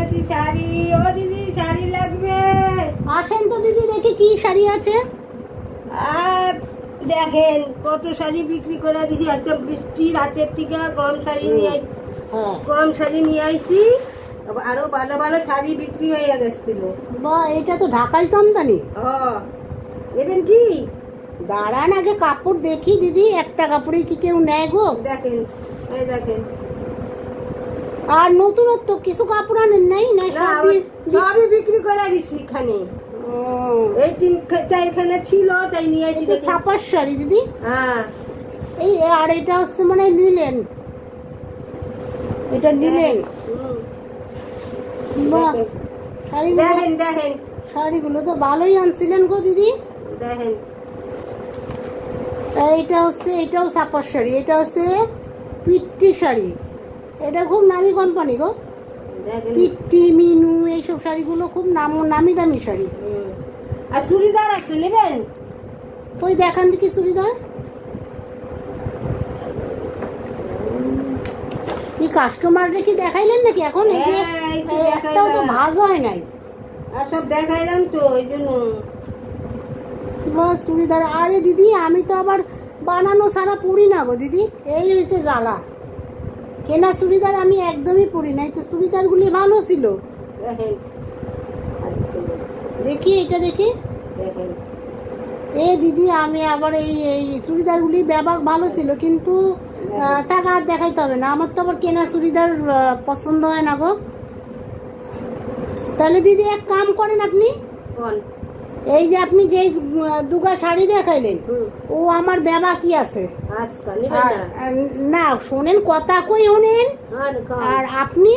নাকি শাড়ি। ও দিদি শাড়ি লাগবে। আসেন তো দিদি, দেখি কি শাড়ি আছে। আর দেখেন কত শাড়ি বিক্রি করে দিছি। আজকে বৃষ্টি রাতের থেকে কম শাড়ি নিয়ে আইছি। আরো ভালো ভালো শাড়ি বিক্রি হয়ে গেছিল। বা এটা তো ঢাকাই জামদানি। নেবেন কি? দাঁড়ান আগে কাপড় দেখি দিদি, একটা কাপড়ে কি কেউ নেয় গো? দেখেন এই দেখেন। আর নতুনত্ব কিছু কাপড় আনেন নাই? না সবই বিক্রি করে দিছি এখানে। এই 3-4খানা ছিল তাই নিয়ে আসি। ছাপার শাড়ি দিদি। হ্যাঁ এই আর এটা হচ্ছে মানে নিলেন, এটা নিলেন। বাহ, দেখেন দেখেন শাড়িগুলো তো ভালোই আনছিলেন গো দিদি। দেখেন এইটা হচ্ছে, এটাও ছাপার শাড়ি। এটা হচ্ছে পিট্টি শাড়ি, এটা খুব নামি কোম্পানি গো। পিট্টি, মিনু, এইসব শাড়িগুলো খুব নামি দামি শাড়ি। আর চুড়িদার আছে, নেবেন? ওই দেখান দেখি চুড়িদার। কি কাস্টমার কি দেখাইলেন নাকি এখন? একটাও তো ভাজ হয় নাই। আর সব দেখাইলাম তো ওই জন্য। বাস চুড়িদার। আরে দিদি আমি তো আবার বানানো ছাড়া পরি না গো দিদি, এই হয়েছে জ্বালা। কেনা চুড়িদার আমি একদমই পরি নাই। তো চুড়িদারগুলি ভালো ছিল। দেখি এটা দেখি। এই দিদি আমি আবার এই চুড়িদারগুলি ব্যবহার ভালো ছিল, কিন্তু টাকা আর দেখাইতে হবে না। আমার তো আবার কেনা চুড়িদার পছন্দ হয় না গো। তাহলে দিদি এক কাম করেন আপনি, এই যে আপনি যে দুগা শাড়ি দেখাইলেন, ও আমার ব্যবহার কি আছে না। শোনেন কথা কই শোনেন। আর আপনি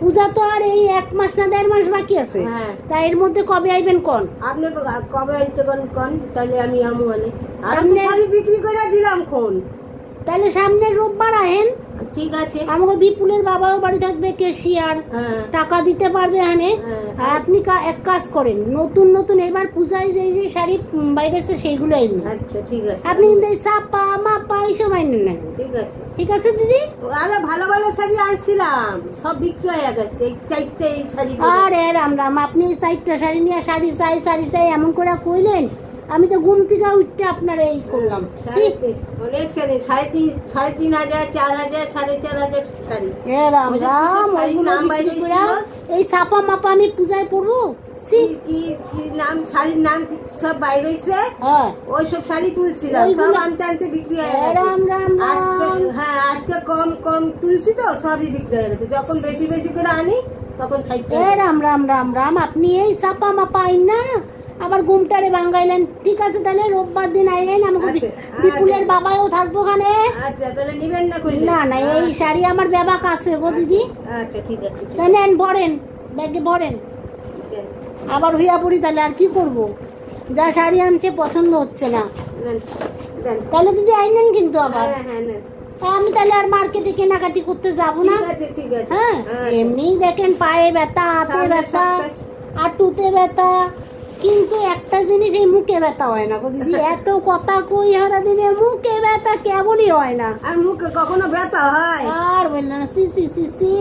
পূজা তো আর এই 1 মাস না 1.5 মাস বাকি আছে। তা এর মধ্যে কবে আইবেন কোন? আপনি কবে আইতে কোন? তাহলে আমি আমু আনি। আর আমি শাড়ি বিক্রি করে দিলাম কোন। তাহলে সামনের রোববার আহেন। ঠিক আছে। আমাকে বিপুলের বাবাও বাড়ি থাকবে, ক্যাশিয়ার, টাকা দিতে পারবে এখানে। আর আপনি এক কাজ করেন, নতুন নতুন এবার পূজায় যে শাড়ি বাইরেছে সেইগুলো আইন। আচ্ছা ঠিক আছে। আপনি কিন্তু এই সাপা মাপা এইসব আইনেন না। ঠিক আছে ঠিক আছে দিদি। আরে ভালো ভালো শাড়ি আনছিলাম, সব বিক্রি হয়ে গেছে। এই 4টে শাড়ি। আরে রাম রাম, আপনি এই 4টা শাড়ি নিয়ে শাড়ি চাই এমন করে কইলেন, আমি তো ঘুম থেকে উঠতে আপনার এই করলাম। অনেক শাড়ি, 3,500, 4,000, 4,500 শাড়ি। রাম রাম, এই ছাপা মাপা আমি পূজায় পরবো। কি নাম শাড়ির নাম সব বাইরে হয়েছে। ওই সব শাড়ি তুলছিলাম, সব আনতে আনতে বিক্রি হয়ে গেছে। রাম রাম। হ্যাঁ আজকে কম কম তুলছি তো সবই বিক্রি হয়ে গেছে। যখন বেশি বেশি করে আনি তখন থাকতে। রাম রাম রাম রাম, আপনি এই ছাপা মাপা আইন না আবার ঘুমটারে ভাঙ্গাইলেন। ঠিক আছে তাহলে রোববার দিন আইলেন, আমাকে বিপুলের বাবাও থাকবো ওখানে। আচ্ছা তাহলে নিবেন না কইলে? না এই শাড়ি আমার ব্যবহার আছে গো দিদি। আচ্ছা ঠিক আছে। নেন ভরেন, ব্যাগে ভরেন। আবার হইয়া পড়ি তাহলে, আর কি করব? যা শাড়ি আনছে পছন্দ হচ্ছে না। তাহলে দিদি আইনেন কিন্তু আবার। আমি তাহলে আর মার্কেটে কেনাকাটি করতে যাবো না। হ্যাঁ এমনি দেখেন পায়ে ব্যথা, হাতে ব্যথা, হাঁটুতে ব্যথা, কিন্তু একটা জিনিস এই মুখে ব্যথা হয় না গো দিদি। এত কথা কই হারা দিনে, মুখে ব্যথা কেবলই হয় না। আর মুখে কখনো ব্যথা হয়? আর বললেন না, সি সি সি সি।